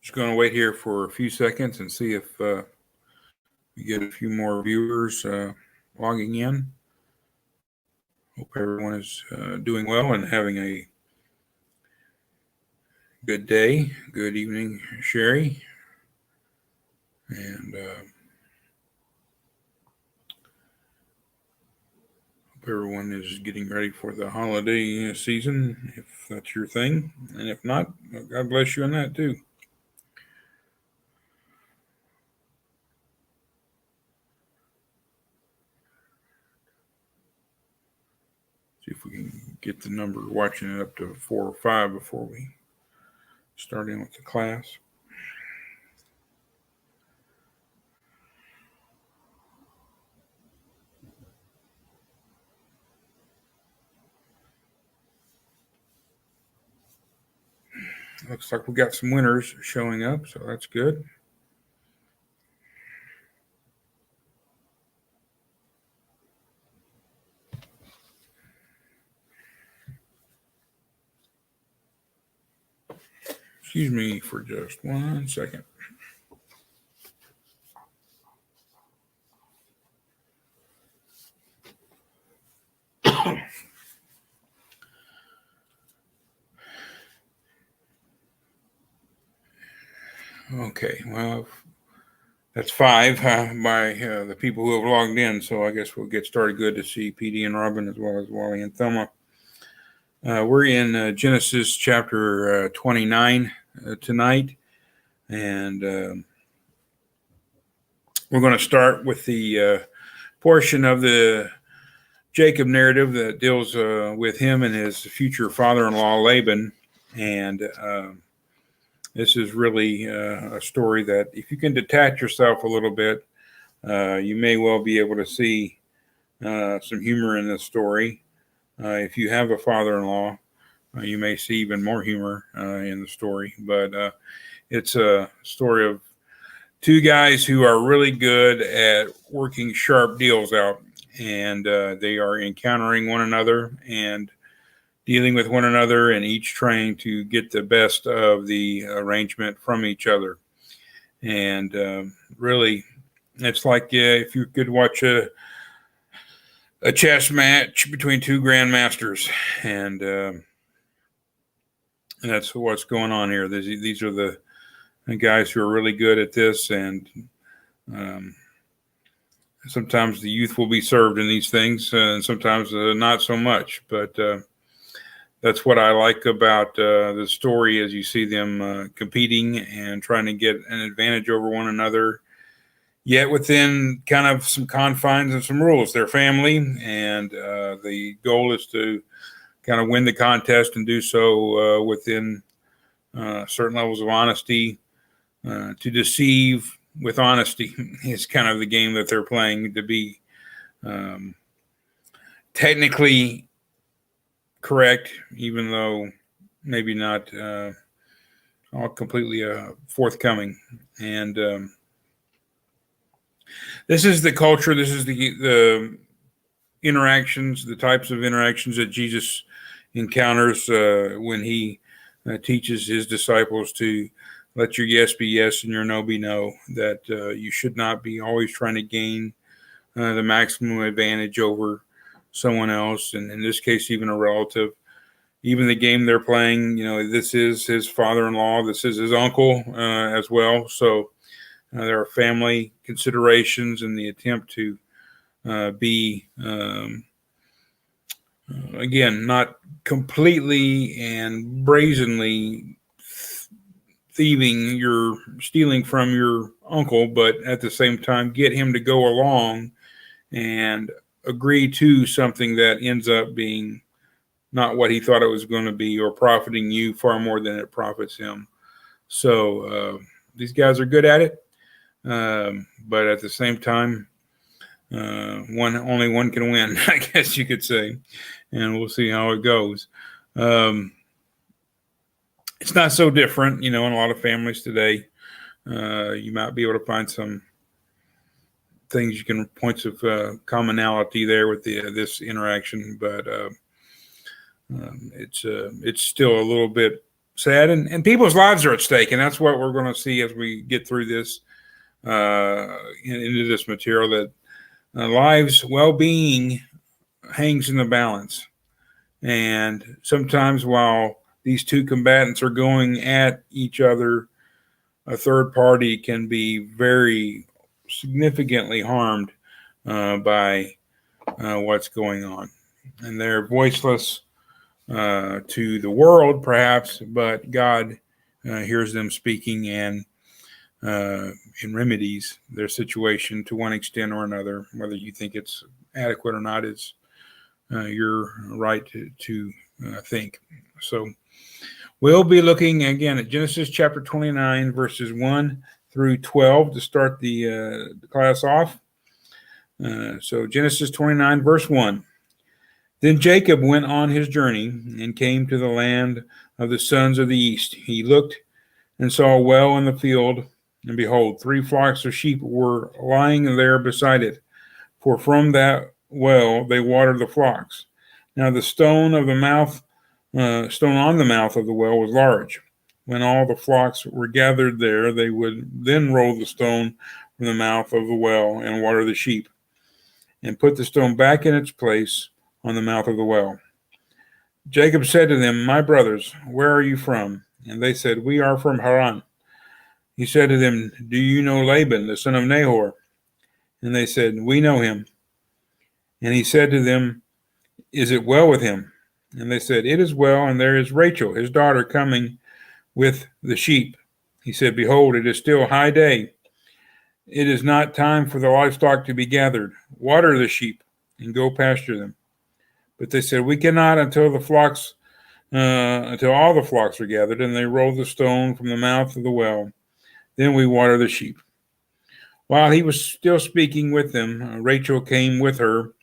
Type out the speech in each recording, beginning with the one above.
Just going to wait here for a few seconds and see if we get a few more viewers logging in. Hope everyone is doing well and having a good day. Good evening, Sherry. And hope everyone is getting ready for the holiday season, if that's your thing. And if not, God bless you on that too. See if we can get the number watching it up to 4 or 5 before we start in with the class. Looks like we got some winners showing up, so that's good. Excuse me for just 1 second. Okay, well, that's 5 by the people who have logged in, so I guess we'll get started. Good to see PD and Robin as well as Wally and Thelma. We're in Genesis chapter 29 tonight, and we're going to start with the portion of the Jacob narrative that deals with him and his future father-in-law Laban, and this is really a story that if you can detach yourself a little bit, you may well be able to see some humor in this story. If you have a father-in-law, you may see even more humor in the story. But it's a story of two guys who are really good at working sharp deals out, and they are encountering one another and dealing with one another, and each trying to get the best of the arrangement from each other. And really, it's like if you could watch a chess match between two grandmasters, and that's what's going on here. These are the guys who are really good at this, and sometimes the youth will be served in these things, and sometimes not so much. But that's what I like about the story, as you see them competing and trying to get an advantage over one another, yet within kind of some confines and some rules. They're family, and the goal is to kind of win the contest and do so within certain levels of honesty. To deceive with honesty is kind of the game that they're playing, to be technically correct, even though maybe not all completely forthcoming. And this is the culture. This is the interactions, the types of interactions that Jesus encounters when he teaches his disciples to let your yes be yes and your no be no, that you should not be always trying to gain the maximum advantage over someone else, and in this case, even a relative. Even the game they're playing, this is his father-in-law, this is his uncle as well. So there are family considerations in the attempt to be, again, not completely and brazenly stealing from your uncle, but at the same time, get him to go along and agree to something that ends up being not what he thought it was going to be, or profiting you far more than it profits him. So these guys are good at it, but at the same time, only one can win, I guess you could say, and we'll see how it goes. It's not so different, in a lot of families today. You might be able to find some things points of commonality there with this interaction, but it's still a little bit sad, and people's lives are at stake, and that's what we're going to see as we get through this into this material, that lives' well-being hangs in the balance. And sometimes while these two combatants are going at each other, a third party can be very significantly harmed by what's going on. And they're voiceless to the world, perhaps, but God hears them speaking and remedies their situation to one extent or another. Whether you think it's adequate or not is your right to think. So we'll be looking again at Genesis chapter 29, verses 1 through 12 to start the class off. So Genesis 29, verse 1. Then Jacob went on his journey and came to the land of the sons of the east. He looked and saw a well in the field, and behold, 3 flocks of sheep were lying there beside it, for from that well they watered the flocks. Now the stone on the mouth of the well was large. When all the flocks were gathered there, they would then roll the stone from the mouth of the well and water the sheep, and put the stone back in its place on the mouth of the well. Jacob said to them, "My brothers, where are you from?" And they said, "We are from Haran." He said to them, "Do you know Laban, the son of Nahor?" And they said, "We know him." And he said to them, "Is it well with him?" And they said, "It is well, and there is Rachel, his daughter, coming with the sheep." He said, "Behold, it is still high day. It is not time for the livestock to be gathered. Water the sheep and go pasture them." But they said, "We cannot until all the flocks are gathered." And they rolled the stone from the mouth of the well. Then we water the sheep. While he was still speaking with them, Rachel came with her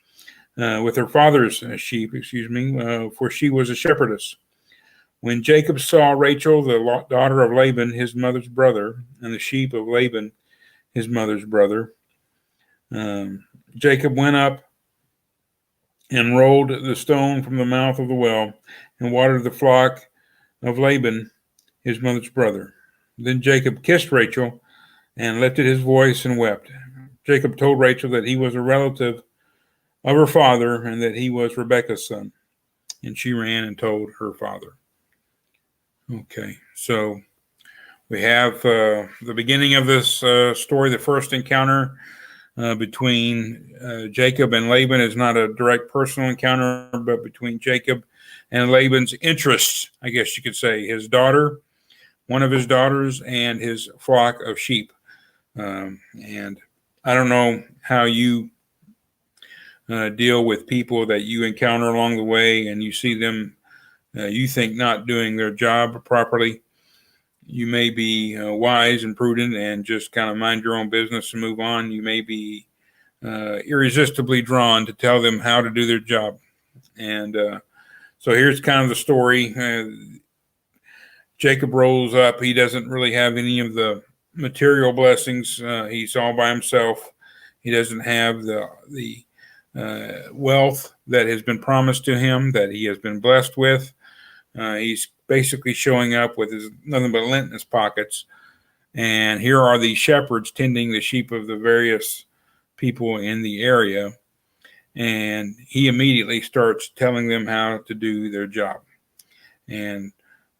father's sheep, for she was a shepherdess. When Jacob saw Rachel, the daughter of Laban, his mother's brother, and the sheep of Laban, his mother's brother, Jacob went up and rolled the stone from the mouth of the well and watered the flock of Laban, his mother's brother. Then Jacob kissed Rachel and lifted his voice and wept. Jacob told Rachel that he was a relative of her father and that he was Rebekah's son. And she ran and told her father. Okay, so we have the beginning of this story. The first encounter between Jacob and Laban is not a direct personal encounter, but between Jacob and Laban's interests, I guess you could say. His daughter, one of his daughters, and his flock of sheep. And I don't know how you deal with people that you encounter along the way and you see them, you think, not doing their job properly. You may be wise and prudent and just kind of mind your own business and move on. You may be irresistibly drawn to tell them how to do their job. And so here's kind of the story. Jacob rolls up. He doesn't really have any of the material blessings. He's all by himself. He doesn't have the wealth that has been promised to him, that he has been blessed with. He's basically showing up with nothing but lint in his pockets. And here are these shepherds tending the sheep of the various people in the area. And he immediately starts telling them how to do their job. And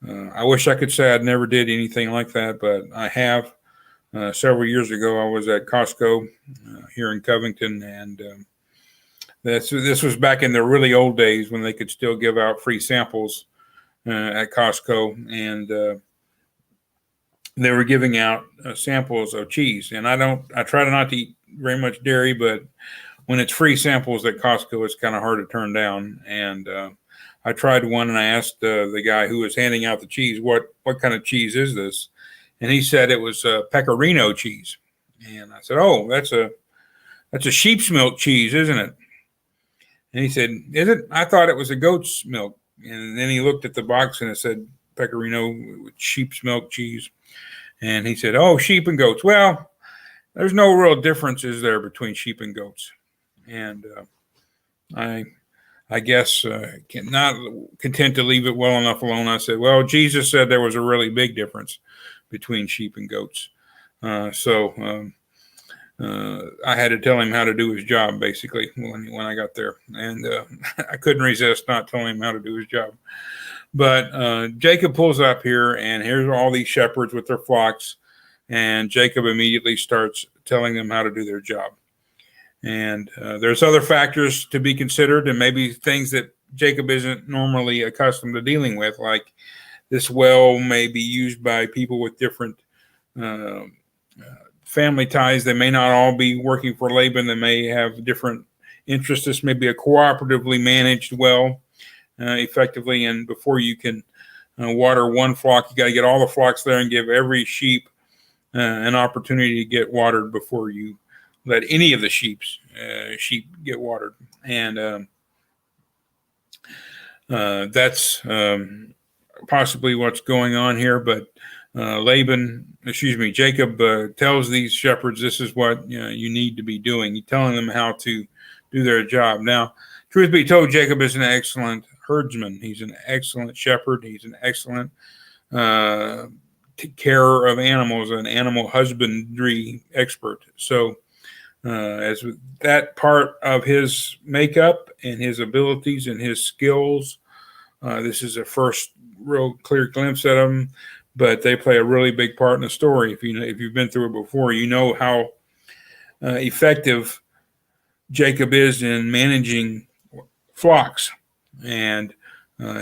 I wish I could say I'd never did anything like that, but I have. Several years ago, I was at Costco here in Covington, and this was back in the really old days when they could still give out free samples at Costco, and they were giving out samples of cheese. And I try not to eat very much dairy, but when it's free samples at Costco, it's kind of hard to turn down. And I tried one, and I asked the guy who was handing out the cheese, what kind of cheese is this? And he said it was pecorino cheese. And I said, "Oh, that's a sheep's milk cheese, isn't it?" And he said, "Is it? I thought it was a goat's milk." And then he looked at the box and it said pecorino, sheep's milk cheese. And he said, "Oh, sheep and goats. Well, there's no real differences there between sheep and goats." And I I guess, not content to leave it well enough alone. I said, well, Jesus said there was a really big difference between sheep and goats. So I had to tell him how to do his job, basically, when I got there. And I couldn't resist not telling him how to do his job. But Jacob pulls up here, and here's all these shepherds with their flocks. And Jacob immediately starts telling them how to do their job. And there's other factors to be considered, and maybe things that Jacob isn't normally accustomed to dealing with, like this well may be used by people with different family ties. They may not all be working for Laban. They may have different interests. This may be a cooperatively managed well, effectively. And before you can water one flock, you got to get all the flocks there and give every sheep an opportunity to get watered before you let any of the sheep get watered. And that's possibly what's going on here. But Jacob tells these shepherds, this is what you need to be doing. He's telling them how to do their job. Now, truth be told, Jacob is an excellent herdsman. He's an excellent shepherd. He's an excellent carer of animals, an animal husbandry expert. So as with that part of his makeup and his abilities and his skills, this is a first real clear glimpse at him, but they play a really big part in the story. If you've been through it before, you know how effective Jacob is in managing flocks, and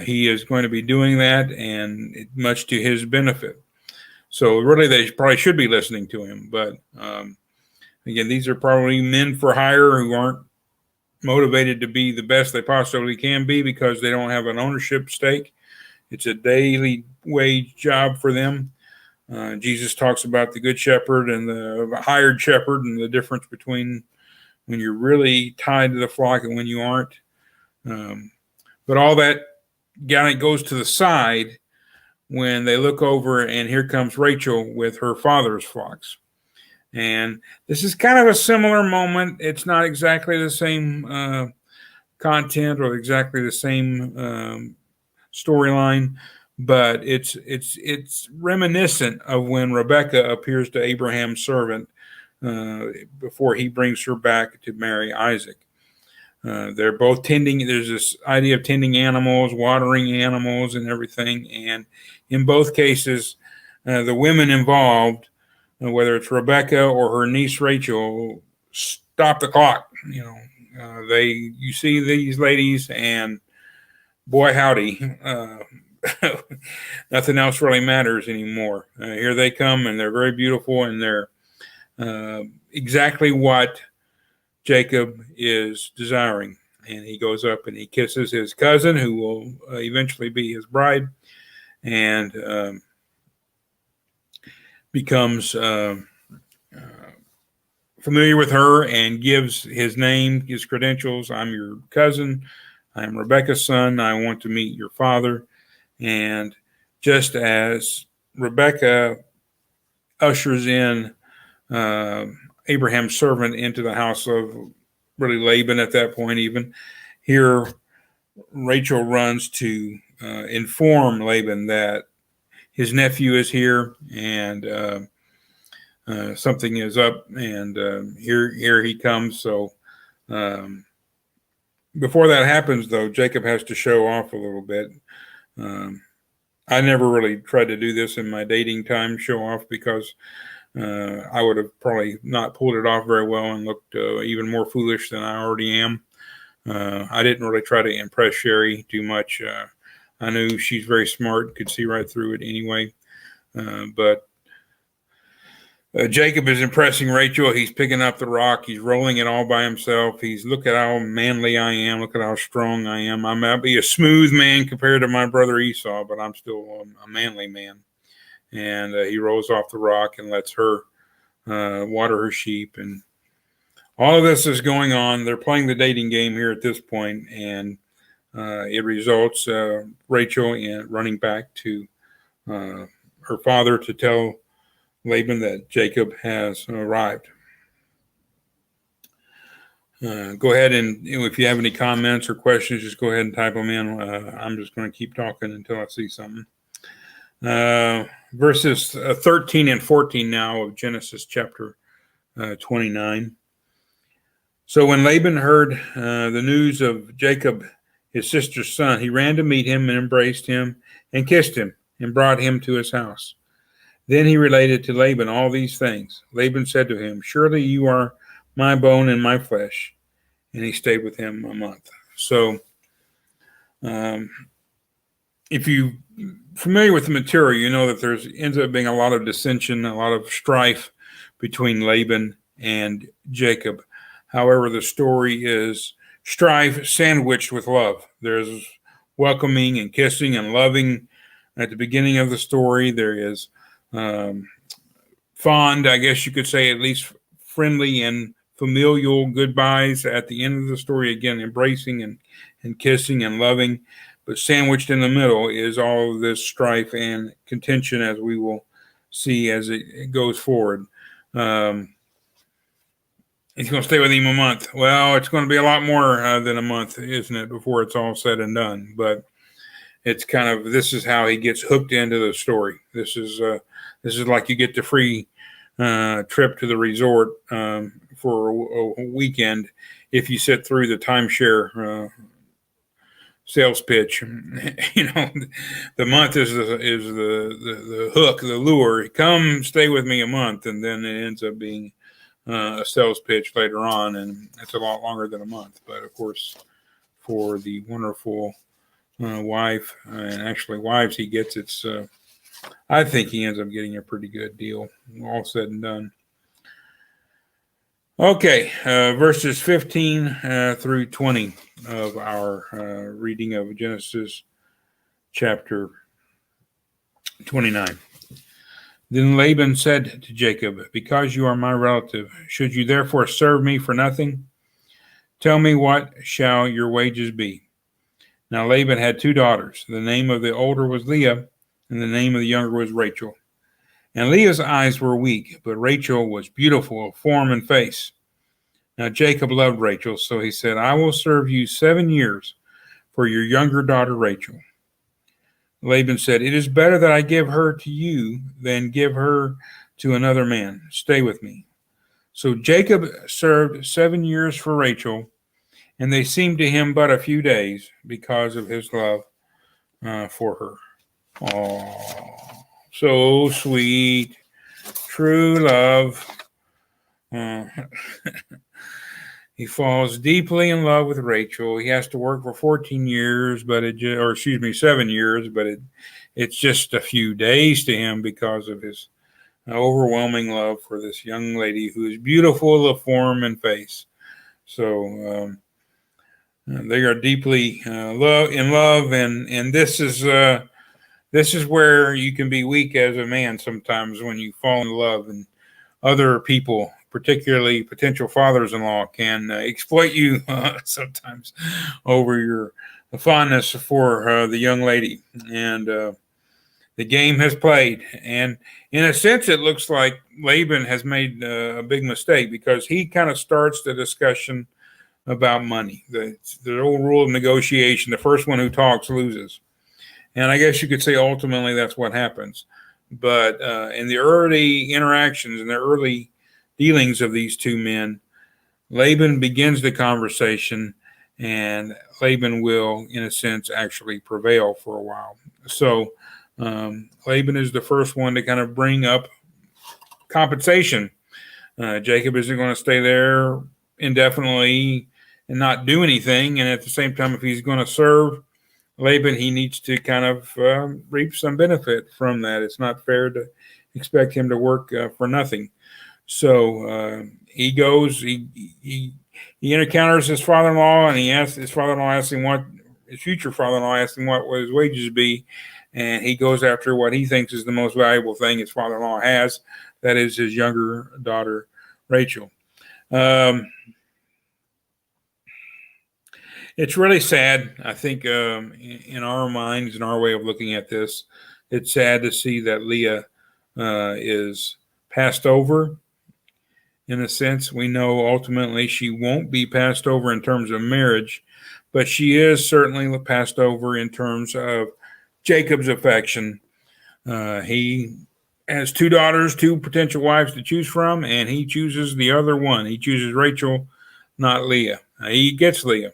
he is going to be doing that, and much to his benefit. So really, they probably should be listening to him. But again, these are probably men for hire who aren't motivated to be the best they possibly can be because they don't have an ownership stake. It's a daily wage job for them. Jesus talks about the good shepherd and the hired shepherd and the difference between when you're really tied to the flock and when you aren't. But all that goes to the side when they look over, and here comes Rachel with her father's flocks. And this is kind of a similar moment. It's not exactly the same content or exactly the same storyline, but it's reminiscent of when Rebekah appears to Abraham's servant before he brings her back to marry Isaac. They're both tending. There's this idea of tending animals, watering animals, and everything. And in both cases, the women involved, whether it's Rebekah or her niece Rachel, stop the clock. You see these ladies, and boy howdy, nothing else really matters anymore. Here they come, and they're very beautiful, and they're exactly what Jacob is desiring. And he goes up and he kisses his cousin, who will eventually be his bride, and becomes familiar with her and gives his name, his credentials. I'm your cousin. I'm Rebekah's son. I want to meet your father. And just as Rebekah ushers in Abraham's servant into the house of really Laban at that point, even here, Rachel runs to inform Laban that his nephew is here and something is up, and here he comes. So before that happens, though, Jacob has to show off a little bit. I never really tried to do this in my dating time, show off, because I would have probably not pulled it off very well and looked even more foolish than I already am. I didn't really try to impress Sherry too much. I knew she's very smart, could see right through it anyway. But Jacob is impressing Rachel. He's picking up the rock. He's rolling it all by himself. Look at how manly I am. Look at how strong I am. I might be a smooth man compared to my brother Esau, but I'm still a manly man. And he rolls off the rock and lets her water her sheep. And all of this is going on. They're playing the dating game here at this point, and it results Rachel in running back to her father to tell Laban that Jacob has arrived. Go ahead and if you have any comments or questions, just go ahead and type them in. I'm just going to keep talking until I see something. Verses 13 and 14 now of Genesis chapter 29. So when Laban heard the news of Jacob, his sister's son, he ran to meet him and embraced him and kissed him and brought him to his house. Then he related to Laban all these things. Laban said to him, "Surely you are my bone and my flesh." And he stayed with him a month. So if you're familiar with the material, you know that there's ends up being a lot of dissension, a lot of strife between Laban and Jacob. However, the story is strife sandwiched with love. There's welcoming and kissing and loving at the beginning of the story. There is fond, I guess you could say, at least friendly and familial goodbyes at the end of the story. Again, embracing and kissing and loving. But sandwiched in the middle is all of this strife and contention, as we will see as it goes forward. He's going to stay with him a month. Well, it's going to be a lot more than a month, isn't it, before it's all said and done? But it's kind of, this is how he gets hooked into the story. This is like you get the free trip to the resort for a weekend if you sit through the timeshare sales pitch. You know, the month is the hook, the lure. Come stay with me a month, and then it ends up being a sales pitch later on, and it's a lot longer than a month. But of course, for the wonderful wife, and actually wives he gets, it's I think he ends up getting a pretty good deal, all said and done. Okay, verses 15 through 20 of our reading of Genesis chapter 29. Then Laban said to Jacob, "Because you are my relative, should you therefore serve me for nothing? Tell me, what shall your wages be?" Now Laban had 2 daughters. The name of the older was Leah, and the name of the younger was Rachel. And Leah's eyes were weak, but Rachel was beautiful of form and face. Now Jacob loved Rachel, so he said, "I will serve you 7 years for your younger daughter Rachel." Laban said, "It is better that I give her to you than give her to another man. Stay with me." So Jacob served 7 years for Rachel, and they seemed to him but a few days because of his love for her. Oh, so sweet. True love. He falls deeply in love with Rachel. He has to work for 14 years, but 7 years, but it's just a few days to him because of his overwhelming love for this young lady who is beautiful of form and face. So they are deeply in love, and this is where you can be weak as a man sometimes, when you fall in love, and other people, particularly potential fathers-in-law, can exploit you sometimes over your fondness for the young lady. And the game has played. And in a sense, it looks like Laban has made a big mistake, because he kind of starts the discussion about money. The old rule of negotiation: the first one who talks loses. And I guess you could say ultimately that's what happens. But in the early interactions, in the early dealings of these two men, Laban begins the conversation, and Laban will, in a sense, actually prevail for a while. So Laban is the first one to kind of bring up compensation. Jacob isn't going to stay there indefinitely and not do anything. And at the same time, if he's going to serve Laban, he needs to kind of reap some benefit from that. It's not fair to expect him to work for nothing. So he goes, he encounters his father-in-law, and his father-in-law asks him his future father-in-law asks him what his wages be, and he goes after what he thinks is the most valuable thing his father-in-law has. That is his younger daughter, Rachel. It's really sad. I think in our minds, in our way of looking at this, it's sad to see that Leah is passed over in a sense. We know ultimately she won't be passed over in terms of marriage, but she is certainly passed over in terms of Jacob's affection. He has two daughters, two potential wives to choose from, and he chooses the other one. He chooses Rachel, not Leah. He gets Leah.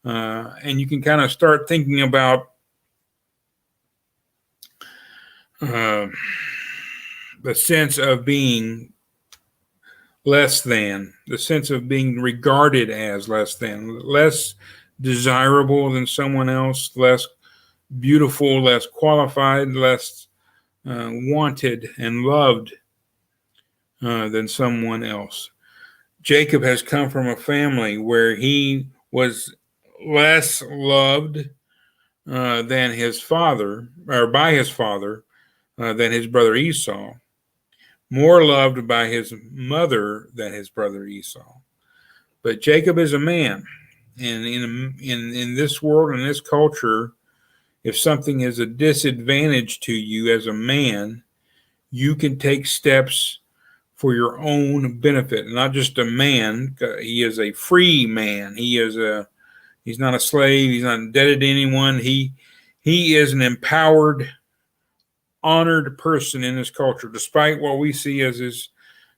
And you can kind of start thinking about the sense of being less than, the sense of being regarded as less than, less desirable than someone else, less beautiful, less qualified, less wanted and loved than someone else. Jacob has come from a family where he was less loved than his father, or by his father, than his brother Esau, more loved by his mother than his brother Esau. But Jacob is a man, and in this world, in this culture, if something is a disadvantage to you as a man, you can take steps for your own benefit. Not just a man; he is a free man. He's not a slave. He's not indebted to anyone. He is an empowered, honored person in this culture. Despite what we see as his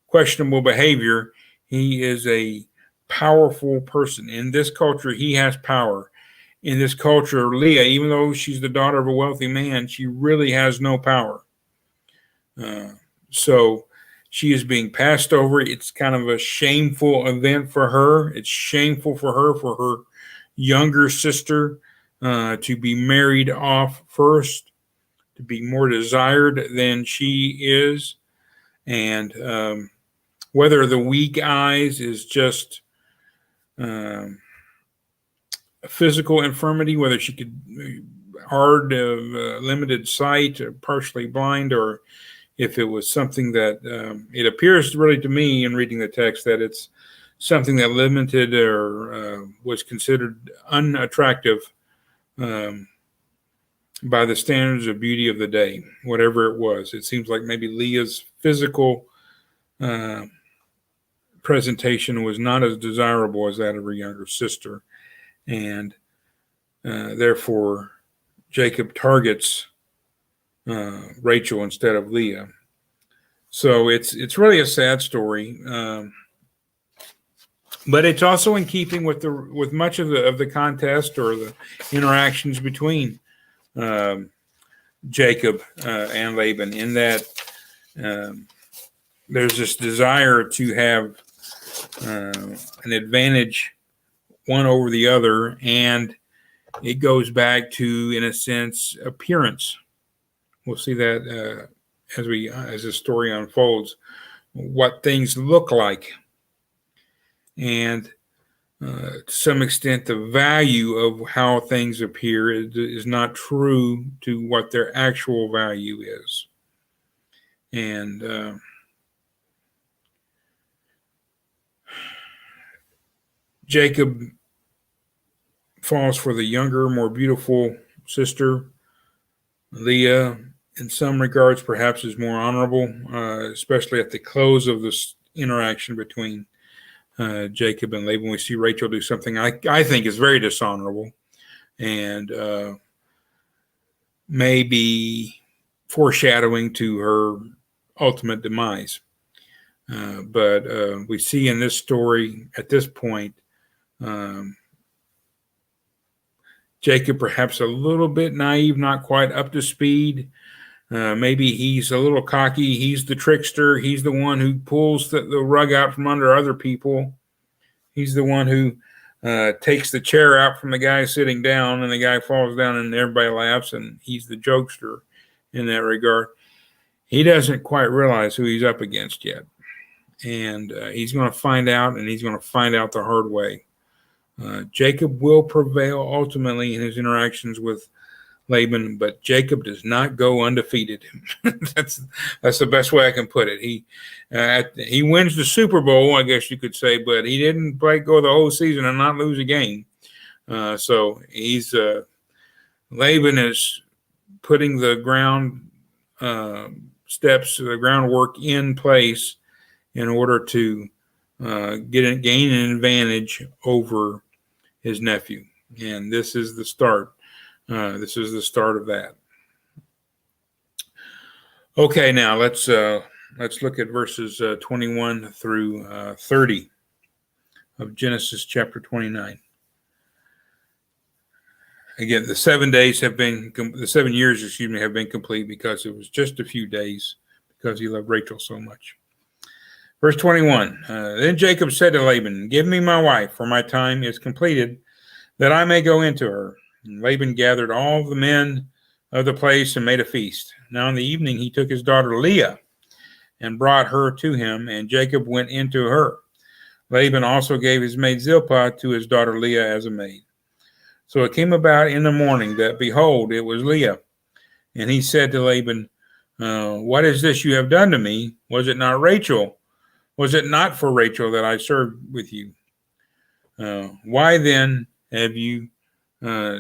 questionable behavior, he is a powerful person. In this culture, he has power. In this culture, Leah, even though she's the daughter of a wealthy man, she really has no power. So she is being passed over. It's kind of a shameful event for her. It's shameful for her younger sister to be married off first, to be more desired than she is. And whether the weak eyes is just a physical infirmity, whether she could hard, limited sight, or partially blind, or if it was something that it appears really to me in reading the text that it's something that limited or was considered unattractive by the standards of beauty of the day, whatever it was. It seems like maybe Leah's physical presentation was not as desirable as that of her younger sister. And therefore, Jacob targets Rachel instead of Leah. So it's really a sad story, but it's also in keeping with much of the contest or the interactions between Jacob and Laban, in that there's this desire to have an advantage one over the other, and it goes back to, in a sense, appearance. We'll see that as the story unfolds, what things look like, and to some extent, the value of how things appear is not true to what their actual value is. And Jacob falls for the younger, more beautiful sister. Leah, in some regards, perhaps is more honorable, especially at the close of this interaction between Jacob and Laban. We see Rachel do something I think is very dishonorable and maybe foreshadowing to her ultimate demise. But we see in this story at this point, Jacob perhaps a little bit naive, not quite up to speed. Maybe he's a little cocky. He's the trickster. He's the one who pulls the rug out from under other people. He's the one who takes the chair out from the guy sitting down, and the guy falls down and everybody laughs, and he's the jokester in that regard. He doesn't quite realize who he's up against yet. And he's going to find out, and he's going to find out the hard way. Jacob will prevail ultimately in his interactions with Laban, but Jacob does not go undefeated. That's the best way I can put it. He wins the Super Bowl, I guess you could say, but he didn't go the whole season and not lose a game. So he's Laban is putting the groundwork in place, in order to gain an advantage over his nephew. And this is the start. This is the start of that. Okay, now let's look at verses 21 through 30 of Genesis chapter 29. Again, the 7 years, have been complete because it was just a few days because he loved Rachel so much. Verse 21, then Jacob said to Laban, give me my wife, for my time is completed, that I may go into her. And Laban gathered all the men of the place and made a feast. Now in the evening he took his daughter Leah and brought her to him, and Jacob went into her. Laban also gave his maid Zilpah to his daughter Leah as a maid. So it came about in the morning that, behold, it was Leah. And he said to Laban, what is this you have done to me? Was it not Rachel? Was it not for Rachel that I served with you? Why then have you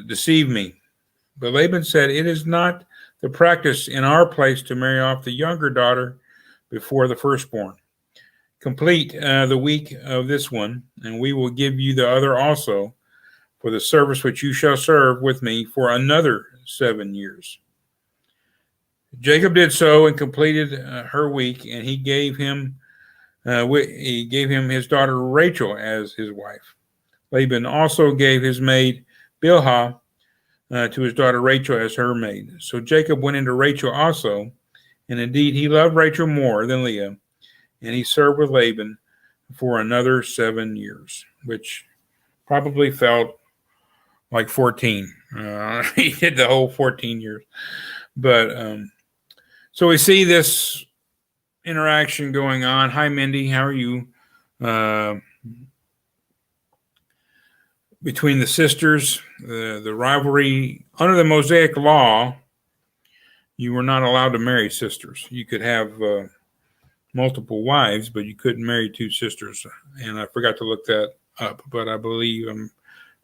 deceived me? But Laban said, it is not the practice in our place to marry off the younger daughter before the firstborn. Complete the week of this one, and we will give you the other also, for the service which you shall serve with me for another 7 years. Jacob did so and completed her week, and he gave him his daughter Rachel as his wife. Laban also gave his maid Bilhah to his daughter Rachel as her maid. So Jacob went into Rachel also, and indeed he loved Rachel more than Leah, and he served with Laban for another 7 years, which probably felt like 14. He did the whole 14 years. But so we see this interaction going on. Hi, Mindy. How are you? Between the sisters, the rivalry. Under the Mosaic law, you were not allowed to marry sisters. You could have multiple wives, but you couldn't marry two sisters. And I forgot to look that up, but I believe, I'm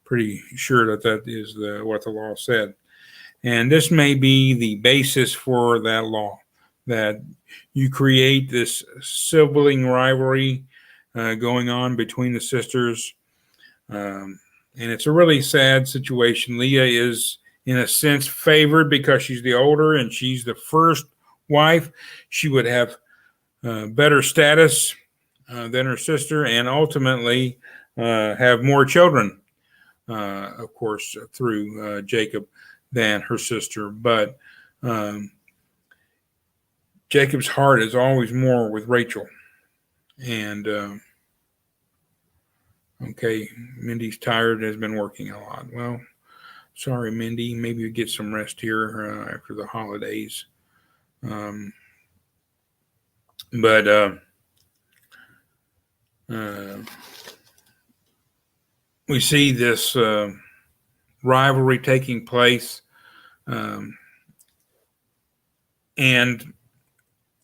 pretty sure that is what the law said. And this may be the basis for that law, that you create this sibling rivalry going on between the sisters. And it's a really sad situation. Leah is, in a sense, favored because she's the older and she's the first wife. She would have better status than her sister, and ultimately have more children, of course, through Jacob than her sister. But Jacob's heart is always more with Rachel. And okay, Mindy's tired and has been working a lot. Well, sorry, Mindy. Maybe you get some rest here after the holidays. But we see this rivalry taking place. And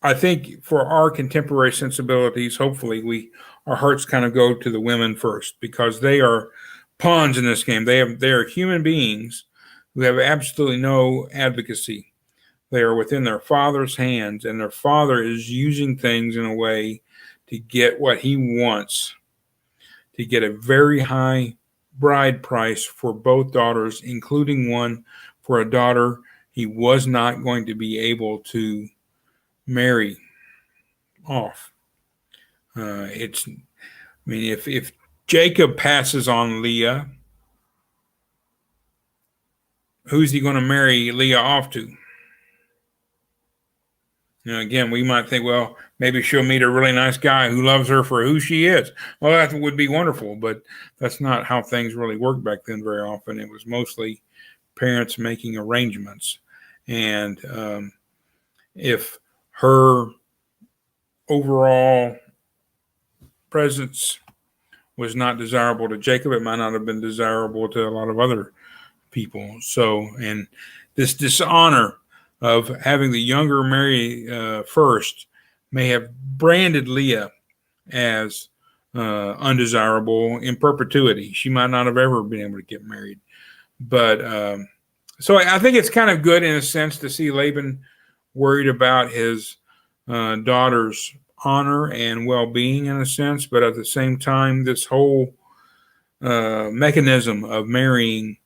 I think for our contemporary sensibilities, hopefully our hearts kind of go to the women first, because they are pawns in this game. They are human beings who have absolutely no advocacy. They are within their father's hands, and their father is using things in a way to get what he wants, to get a very high bride price for both daughters, including one for a daughter he was not going to be able to marry off. If Jacob passes on Leah, who's he going to marry Leah off to? Again, we might think, well, maybe she'll meet a really nice guy who loves her for who she is. Well, that would be wonderful, but that's not how things really worked back then very often. It was mostly parents making arrangements. And if her overall presence was not desirable to Jacob, it might not have been desirable to a lot of other people. So, and this dishonor of having the younger marry first may have branded Leah as undesirable in perpetuity. She might not have ever been able to get married. But so I think it's kind of good in a sense to see Laban worried about his daughter's honor and well-being in a sense, but at the same time, this whole mechanism of marrying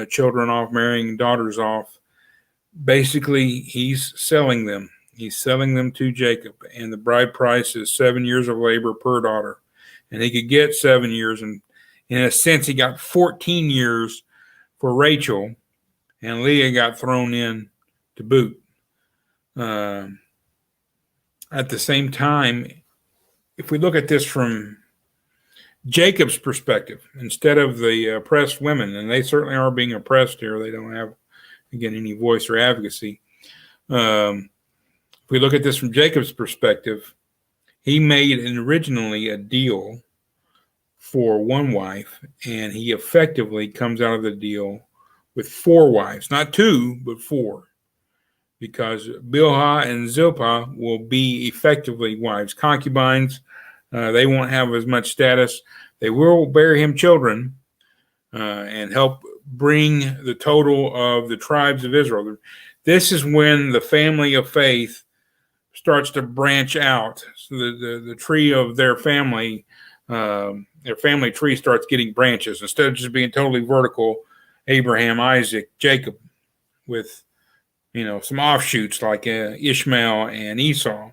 children off, marrying daughters off, basically he's selling them. He's selling them to Jacob, and the bride price is 7 years of labor per daughter. And he could get 7 years, and in a sense, he got 14 years for Rachel, and Leah got thrown in to boot. At the same time, if we look at this from Jacob's perspective, instead of the oppressed women, and they certainly are being oppressed here, they don't have, again, any voice or advocacy. If we look at this from Jacob's perspective, he made originally a deal for one wife, and he effectively comes out of the deal with 4 wives, not 2, but 4, because Bilhah and Zilpah will be effectively wives, concubines. They won't have as much status. They will bear him children and help bring the total of the tribes of Israel. This is when the family of faith starts to branch out. So the tree of their family tree starts getting branches. Instead of just being totally vertical, Abraham, Isaac, Jacob, with some offshoots like Ishmael and Esau.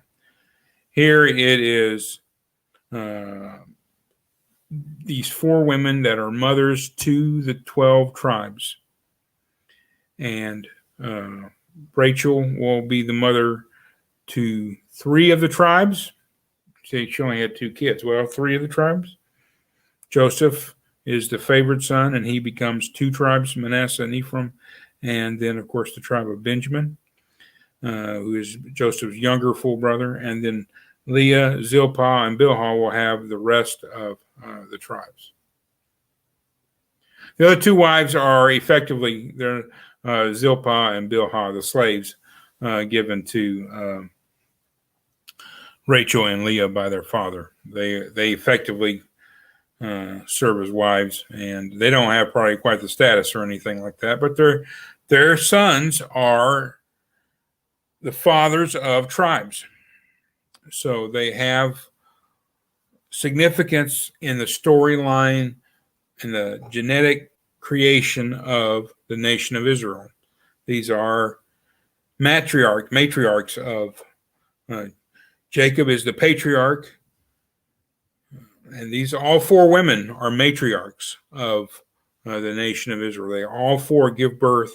Here it is these 4 women that are mothers to the 12 tribes. And Rachel will be the mother to 3 of the tribes. She only had 2 kids. Well, 3 of the tribes. Joseph is the favored son, and he becomes 2 tribes, Manasseh and Ephraim, and then, of course, the tribe of Benjamin, who is Joseph's younger full brother, and then Leah, Zilpah, and Bilhah will have the rest of the tribes. The other 2 wives are effectively Zilpah and Bilhah, the slaves given to Rachel and Leah by their father. They effectively serve as wives, and they don't have probably quite the status or anything like that, but their sons are the fathers of tribes. So they have significance in the storyline and the genetic creation of the nation of Israel. These are matriarchs of Jacob is the patriarch, and these all 4 women are matriarchs of the nation of Israel. They all 4 give birth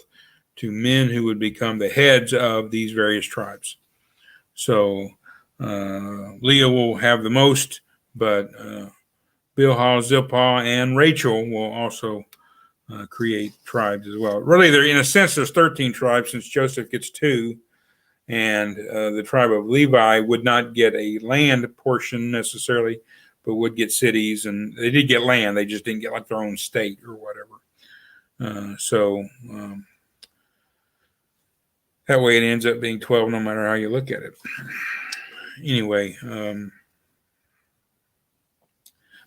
to men who would become the heads of these various tribes. So Leah will have the most, but Bilhah, Zilpah, and Rachel will also create tribes as well. Really, in a sense, there's 13 tribes since Joseph gets 2, and the tribe of Levi would not get a land portion necessarily, but would get cities, and they did get land. They just didn't get like their own state or whatever. So that way it ends up being 12 no matter how you look at it. Anyway,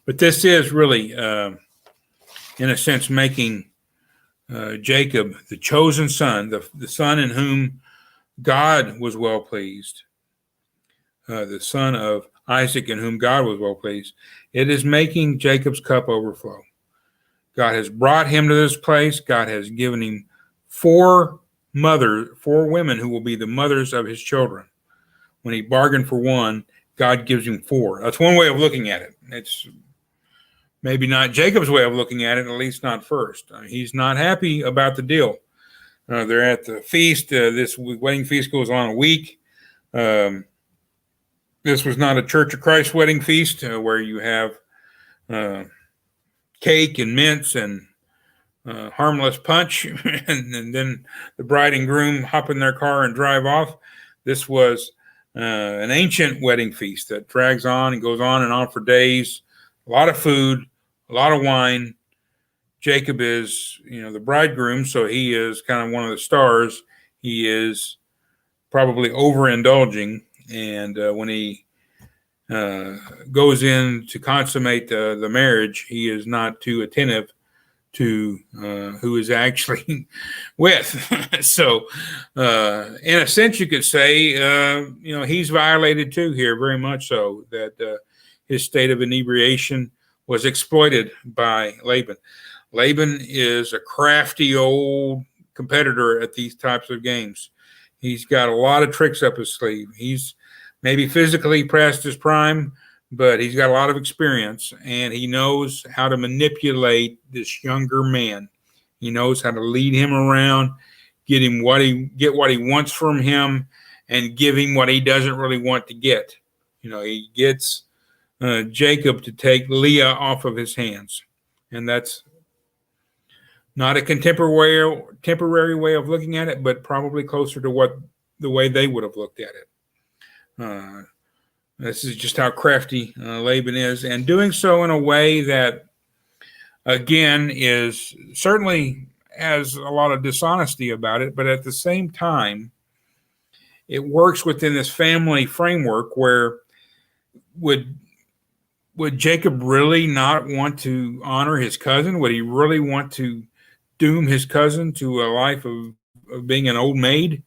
but this is really, in a sense, making Jacob the chosen son, the son in whom God was well pleased, the son of Isaac in whom God was well pleased. It is making Jacob's cup overflow. God has brought him to this place. God has given him 4 women who will be the mothers of his children. When he bargained for 1, God gives him 4. That's one way of looking at it. It's maybe not Jacob's way of looking at it, at least not first. He's not happy about the deal. They're at the feast. This wedding feast goes on a week. This was not a Church of Christ wedding feast where you have cake and mints and harmless punch, and then the bride and groom hop in their car and drive off. This was an ancient wedding feast that drags on and goes on and on for days. A lot of food, a lot of wine. Jacob is, the bridegroom, so he is kind of one of the stars. He is probably overindulging, and when he goes in to consummate the marriage, he is not too attentive to who is actually with. So, in a sense, you could say, he's violated too here, very much so, that his state of inebriation was exploited by Laban. Laban is a crafty old competitor at these types of games. He's got a lot of tricks up his sleeve. He's maybe physically past his prime, but he's got a lot of experience, and he knows how to manipulate this younger man. He knows how to lead him around, get what he wants from him, and give him what he doesn't really want to get. He gets Jacob to take Leah off of his hands, and that's not a temporary way of looking at it, but probably closer to the way they would have looked at it. This is just how crafty Laban is, and doing so in a way that, again, is certainly has a lot of dishonesty about it, but at the same time, it works within this family framework where would Jacob really not want to honor his cousin? Would he really want to doom his cousin to a life of being an old maid?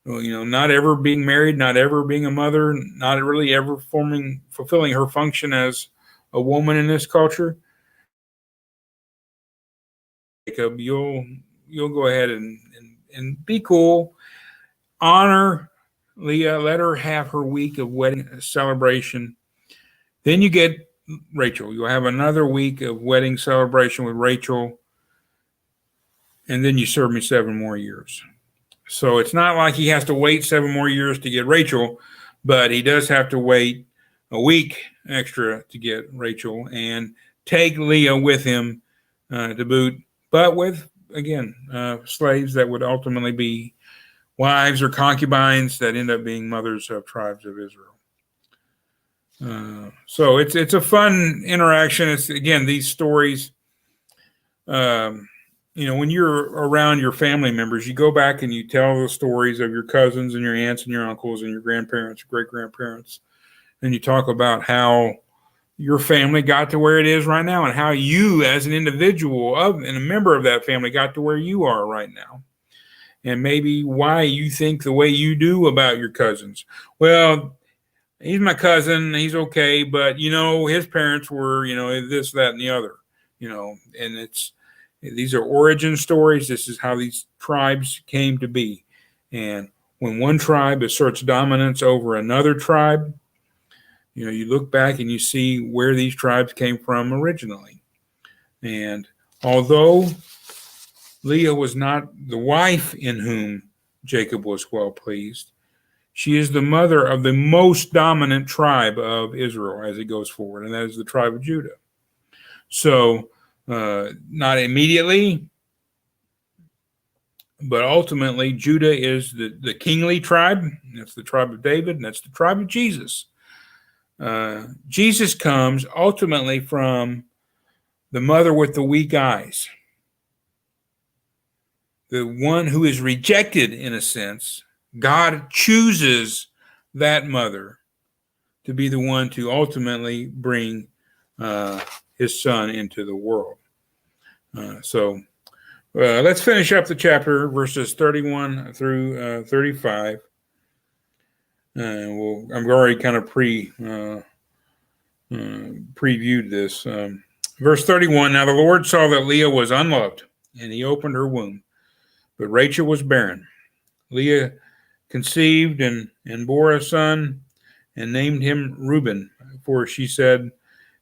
Not ever being married, not ever being a mother, not really ever fulfilling her function as a woman in this culture. Jacob, you'll go ahead and be cool. Honor Leah, let her have her week of wedding celebration. Then you get Rachel. You'll have another week of wedding celebration with Rachel, and then you serve me 7 more years. So it's not like he has to wait 7 more years to get Rachel, but he does have to wait a week extra to get Rachel and take Leah with him to boot, but with, again, slaves that would ultimately be wives or concubines that end up being mothers of tribes of Israel. So it's a fun interaction. It's, again, these stories, when you're around your family members, you go back and you tell the stories of your cousins and your aunts and your uncles and your grandparents, great-grandparents, and you talk about how your family got to where it is right now and how you as an individual and a member of that family got to where you are right now. And maybe why you think the way you do about your cousins. Well, he's my cousin, he's okay, but, his parents were, this, that, and the other, and these are origin stories. This is how these tribes came to be. And when one tribe asserts dominance over another tribe, you look back and you see where these tribes came from originally. And although Leah was not the wife in whom Jacob was well pleased, she is the mother of the most dominant tribe of Israel as it goes forward, and that is the tribe of Judah. So, not immediately, but ultimately, Judah is the kingly tribe. That's the tribe of David, and that's the tribe of Jesus. Jesus comes ultimately from the mother with the weak eyes, the one who is rejected in a sense. God chooses that mother to be the one to ultimately bring his son into the world. So let's finish up the chapter, verses 31 through 35. I've already kind of previewed this. Verse 31, now the Lord saw that Leah was unloved, and he opened her womb, but Rachel was barren. Leah conceived and bore a son and named him Reuben, for she said,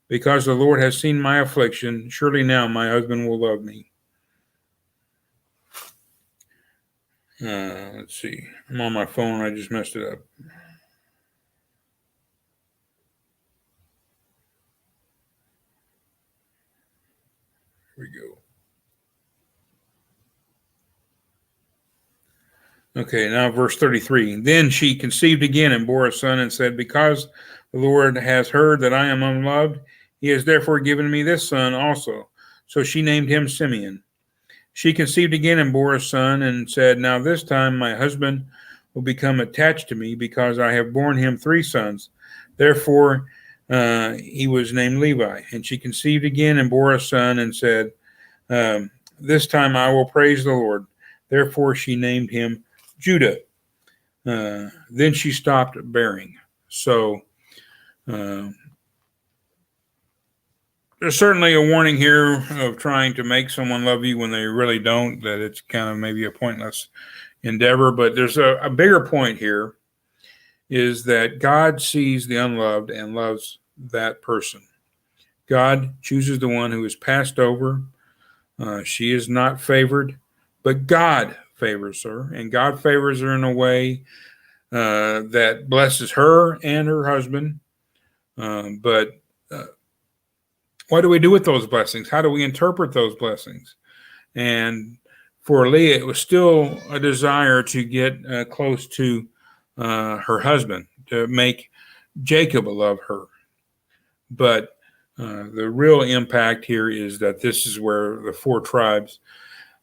because the Lord has seen my affliction, surely now my husband will love me. Let's see. I'm on my phone. I just messed it up. Here we go. Okay, now verse 33. Then she conceived again and bore a son and said, because the Lord has heard that I am unloved, he has therefore given me this son also. So she named him Simeon. She conceived again and bore a son and said, now this time my husband will become attached to me because I have borne him 3 sons. Therefore he was named Levi. And she conceived again and bore a son and said, This time I will praise the Lord. Therefore she named him Judah. Then she stopped bearing. So there's certainly a warning here of trying to make someone love you when they really don't, that it's kind of maybe a pointless endeavor. But there's a bigger point here, is that God sees the unloved and loves that person. God chooses the one who is passed over. She is not favored, but God favors her, and God favors her in a way that blesses her and her husband. But what do we do with those blessings? How do we interpret those blessings? And for Leah, it was still a desire to get close to her husband, to make Jacob love her. But the real impact here is that this is where the four tribes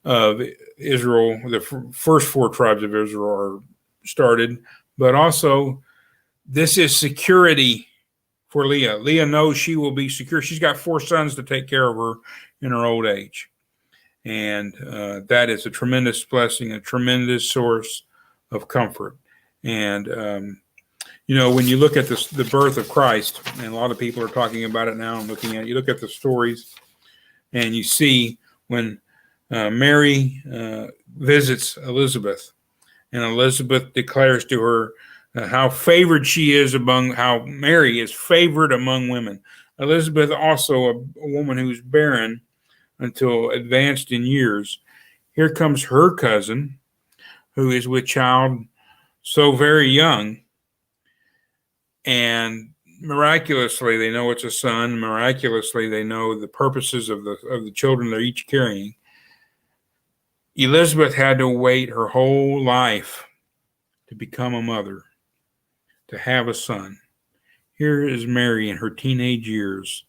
of Israel, the first four tribes of Israel, are started. But also, this is security for Leah. Leah knows she will be secure. She's got four sons to take care of her in her old age. And that is a tremendous blessing, a tremendous source of comfort. And, when you look at the birth of Christ, and a lot of people are talking about it now and looking at it, you look at the stories and you see when Mary visits Elizabeth, and Elizabeth declares to her how favored she is how Mary is favored among women. Elizabeth, also a woman who's barren until advanced in years. Here comes her cousin, who is with child so very young, and miraculously they know it's a son. Miraculously they know the purposes of the children they're each carrying. Elizabeth had to wait her whole life to become a mother, to have a son. Here is Mary in her teenage years,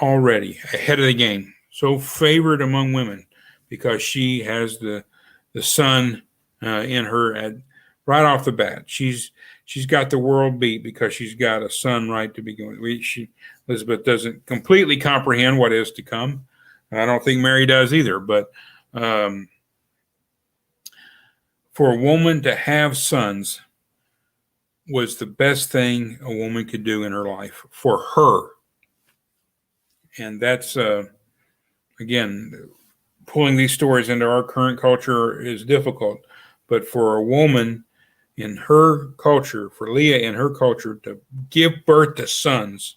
already ahead of the game, so favored among women because she has the son in her right off the bat. She's got the world beat because she's got a son right to begin with. Elizabeth doesn't completely comprehend what is to come. I don't think Mary does either, but for a woman to have sons was the best thing a woman could do in her life for her. And that's, again, pulling these stories into our current culture is difficult. But for a woman in her culture, for Leah in her culture, to give birth to sons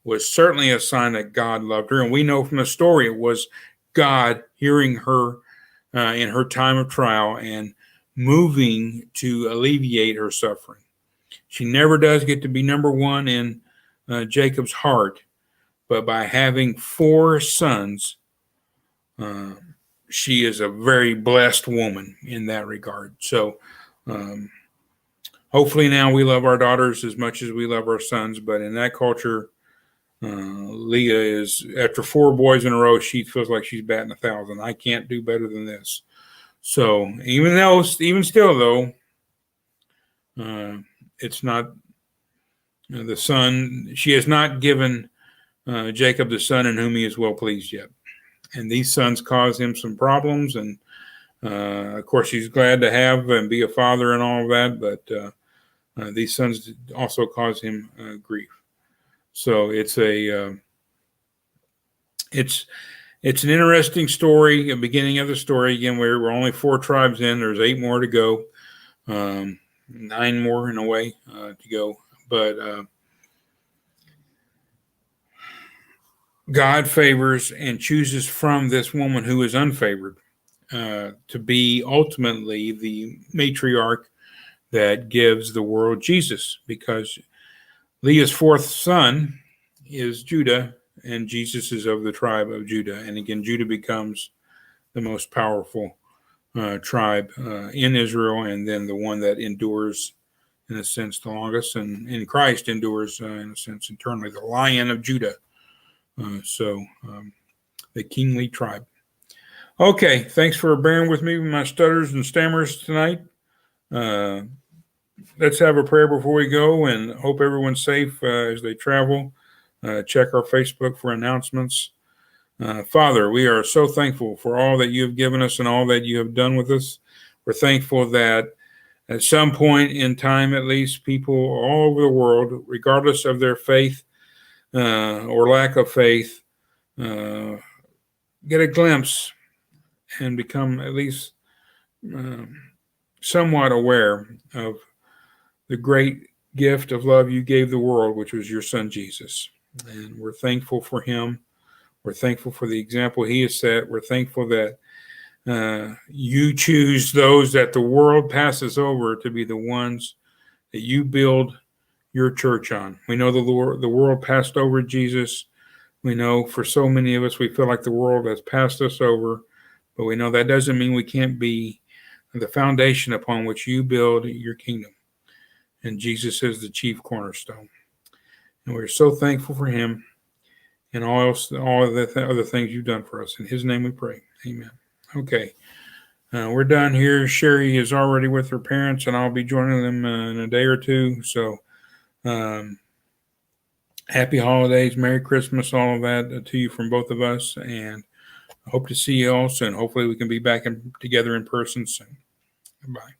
was certainly a sign that God loved her. And we know from the story it was God hearing her in her time of trial and moving to alleviate her suffering. She never does get to be number one in Jacob's heart, but by having four sons, she is a very blessed woman in that regard. So hopefully now we love our daughters as much as we love our sons, but in that culture, Leah is, after four boys in a row, she feels like she's batting 1,000. I can't do better than this. So even still though, it's not the son. She has not given Jacob the son in whom he is well pleased yet. And these sons cause him some problems. And of course, he's glad to have and be a father and all of that. But these sons also cause him grief. So it's an interesting story. The beginning of the story, again, we're only four tribes in. There's 8 more to go. 9 more in a way to go. But God favors and chooses from this woman who is unfavored to be ultimately the matriarch that gives the world Jesus, because Leah's fourth son is Judah, and Jesus is of the tribe of Judah. And again, Judah becomes the most powerful tribe in Israel, and then the one that endures, in a sense, the longest, and in Christ endures, in a sense, eternally, the Lion of Judah. The kingly tribe. Okay, thanks for bearing with me with my stutters and stammers tonight. Let's have a prayer before we go, and hope everyone's safe as they travel. Check our Facebook for announcements. Father, we are so thankful for all that you have given us and all that you have done with us. We're thankful that at some point in time, at least, people all over the world, regardless of their faith or lack of faith, get a glimpse and become at least somewhat aware of the great gift of love you gave the world, which was your son, Jesus. And we're thankful for him. We're thankful for the example he has set. We're thankful that you choose those that the world passes over to be the ones that you build your church on. We know the world passed over Jesus. We know for so many of us, we feel like the world has passed us over, but we know that doesn't mean we can't be the foundation upon which you build your kingdom. And Jesus is the chief cornerstone. And we're so thankful for him and all the other things you've done for us. In his name we pray. Amen. Okay. We're done here. Sherry is already with her parents, and I'll be joining them in a day or two. So happy holidays, Merry Christmas, all of that to you from both of us. And I hope to see you all soon. Hopefully we can be back together in person soon. Goodbye.